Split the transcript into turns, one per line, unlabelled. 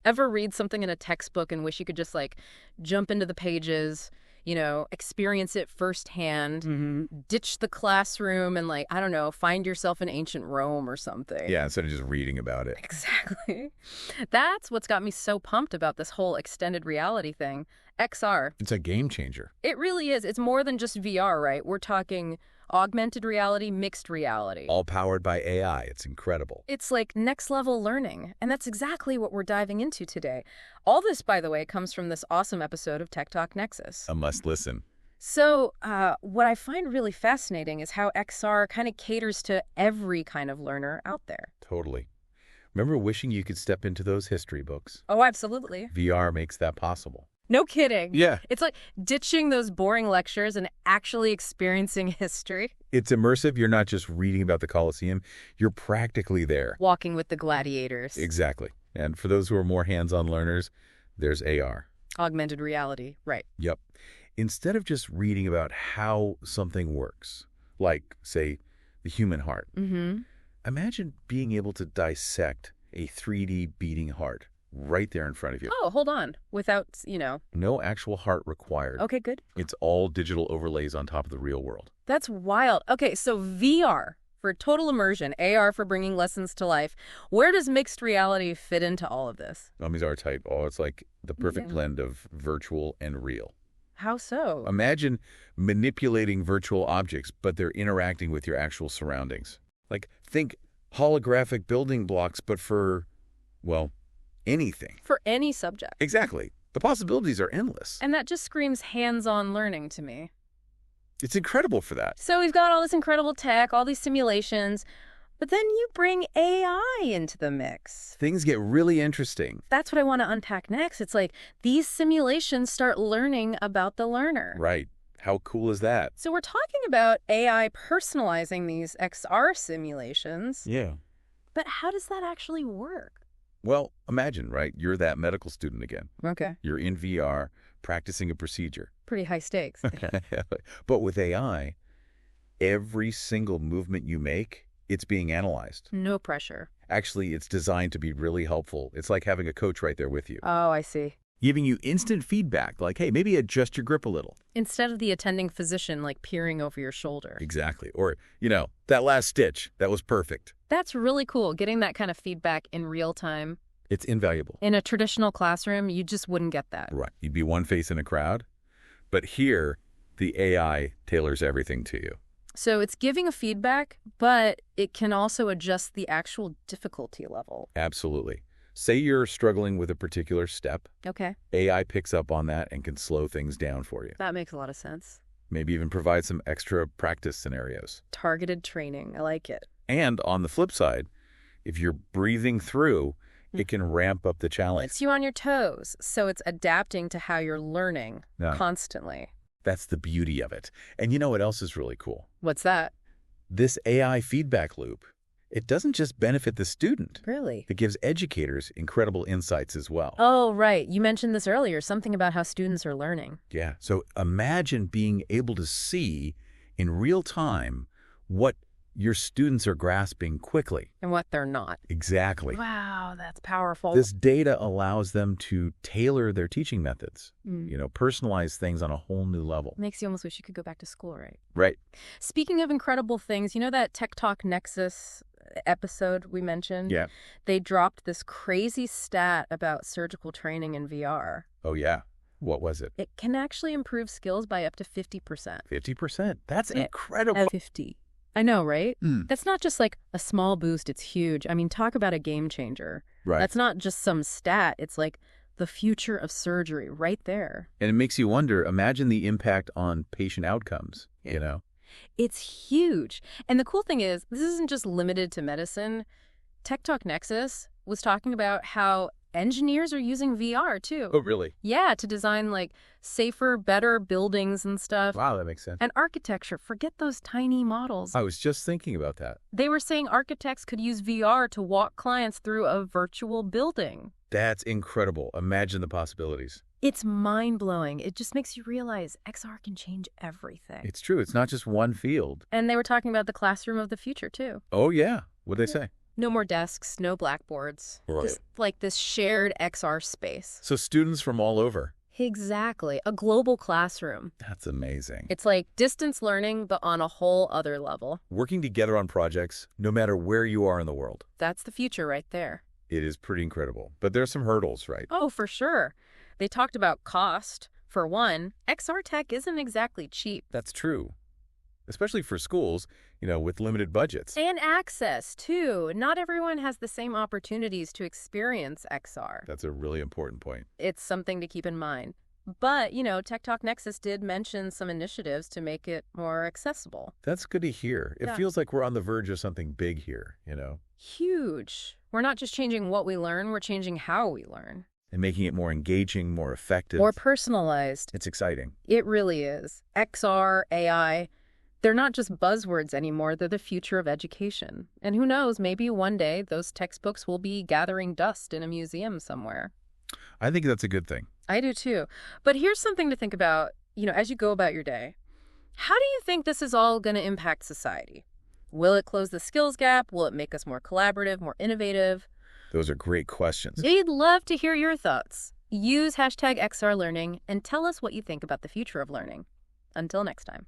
Ever read something in a textbook and wish you could just, like, jump into the pages, experience it firsthand, ditch the classroom and, like, I don't know, find yourself in ancient Rome or something?
Yeah, instead of just reading about it.
Exactly. That's what's got me so pumped about this whole extended reality thing. XR.
It's a game changer.
It really is. It's more than just VR, right? We're talking augmented reality, mixed reality.
All powered by AI. It's incredible.
It's like next level learning. And that's exactly what we're diving into today. All this, by the way, comes from this awesome episode of TechTalk Nexus.
A must listen.
So what I find really fascinating is how XR kind of caters to every kind of learner out there.
Totally. Remember wishing you could step into those history books?
Oh, absolutely.
VR makes that possible.
No kidding.
Yeah.
It's like ditching those boring lectures and actually experiencing history.
It's immersive. You're not just reading about the Colosseum. You're practically there.
Walking with the gladiators.
Exactly. And for those who are more hands-on learners, there's AR.
Augmented reality. Right.
Yep. Instead of just reading about how something works, like, say, the human heart, imagine being able to dissect a 3D beating heart right there in front of you.
Oh, hold on. Without,
No actual heart required.
Okay, good.
It's all digital overlays on top of the real world.
That's wild. Okay, so VR for total immersion, AR for bringing lessons to life. Where does mixed reality fit into all of this?
These are type. Oh, it's like the perfect blend of virtual and real.
How so?
Imagine manipulating virtual objects, but they're interacting with your actual surroundings. Like, think holographic building blocks, but for, well, anything.
For any subject.
Exactly. The possibilities are endless.
And that just screams hands-on learning to me.
It's incredible for that.
So we've got all this incredible tech, all these simulations, but then you bring AI into the mix.
Things get really interesting.
That's what I want to unpack next. It's like these simulations start learning about the learner.
Right. How cool is that?
So we're talking about AI personalizing these XR simulations.
Yeah.
But how does that actually work?
Well, imagine, right? You're that medical student again.
Okay.
You're in VR, practicing a procedure.
Pretty high stakes.
But with AI, every single movement you make, it's being analyzed.
No pressure.
Actually, it's designed to be really helpful. It's like having a coach right there with you.
Oh, I see.
Giving you instant feedback, like, hey, maybe adjust your grip a little.
Instead of the attending physician, like, peering over your shoulder.
Exactly. Or, that last stitch, that was perfect.
That's really cool, getting that kind of feedback in real time.
It's invaluable.
In a traditional classroom, you just wouldn't get that.
Right. You'd be one face in a crowd. But here, the AI tailors everything to you.
So it's giving a feedback, but it can also adjust the actual difficulty level.
Absolutely. Say you're struggling with a particular step.
Okay.
AI picks up on that and can slow things down for you.
That makes a lot of sense.
Maybe even provide some extra practice scenarios.
Targeted training. I like it.
And on the flip side, if you're breathing through, it can ramp up the challenge.
It's you on your toes, so it's adapting to how you're learning constantly.
That's the beauty of it. And you know what else is really cool?
What's that?
This AI feedback loop. It doesn't just benefit the student.
Really?
It gives educators incredible insights as well.
Oh, right. You mentioned this earlier, something about how students are learning.
Yeah. So imagine being able to see in real time what your students are grasping quickly.
And what they're not.
Exactly.
Wow, that's powerful.
This data allows them to tailor their teaching methods, personalize things on a whole new level.
Makes you almost wish you could go back to school, right?
Right.
Speaking of incredible things, you know that TechTalk Nexus episode we mentioned?
Yeah.
They dropped this crazy stat about surgical training in VR.
Oh, yeah. What was it?
It can actually improve skills by up to 50%.
50%? That's incredible.
50. I know, right? That's not just like a small boost. It's huge. I mean, talk about a game changer.
Right.
That's not just some stat. It's like the future of surgery right there.
And it makes you wonder, imagine the impact on patient outcomes,
It's huge. And the cool thing is, this isn't just limited to medicine. TechTalk Nexus was talking about how engineers are using VR too.
Oh, really?
Yeah, to design like safer, better buildings and stuff.
Wow, that makes sense.
And architecture, forget those tiny models.
I was just thinking about that.
They were saying architects could use VR to walk clients through a virtual building.
That's incredible. Imagine the possibilities.
It's mind-blowing. It just makes you realize XR can change everything.
It's true. It's not just one field.
And they were talking about the classroom of the future, too.
Oh, yeah. What'd they say?
No more desks, no blackboards.
Right.
Just like this shared XR space.
So students from all over.
Exactly. A global classroom.
That's amazing.
It's like distance learning, but on a whole other level.
Working together on projects, no matter where you are in the world.
That's the future right there.
It is pretty incredible. But there's some hurdles, right?
Oh, for sure. They talked about cost. For one, XR tech isn't exactly cheap.
That's true. Especially for schools, with limited budgets.
And access, too. Not everyone has the same opportunities to experience XR.
That's a really important point.
It's something to keep in mind. But, TechTalk Nexus did mention some initiatives to make it more accessible.
That's good to hear. It feels like we're on the verge of something big here,
Huge. We're not just changing what we learn, we're changing how we learn.
And making it more engaging, more effective.
More personalized.
It's exciting.
It really is. XR, AI, they're not just buzzwords anymore, they're the future of education. And who knows, maybe one day those textbooks will be gathering dust in a museum somewhere.
I think that's a good thing.
I do too. But here's something to think about, as you go about your day. How do you think this is all going to impact society? Will it close the skills gap? Will it make us more collaborative, more innovative?
Those are great questions.
We'd love to hear your thoughts. Use #XRLearning and tell us what you think about the future of learning. Until next time.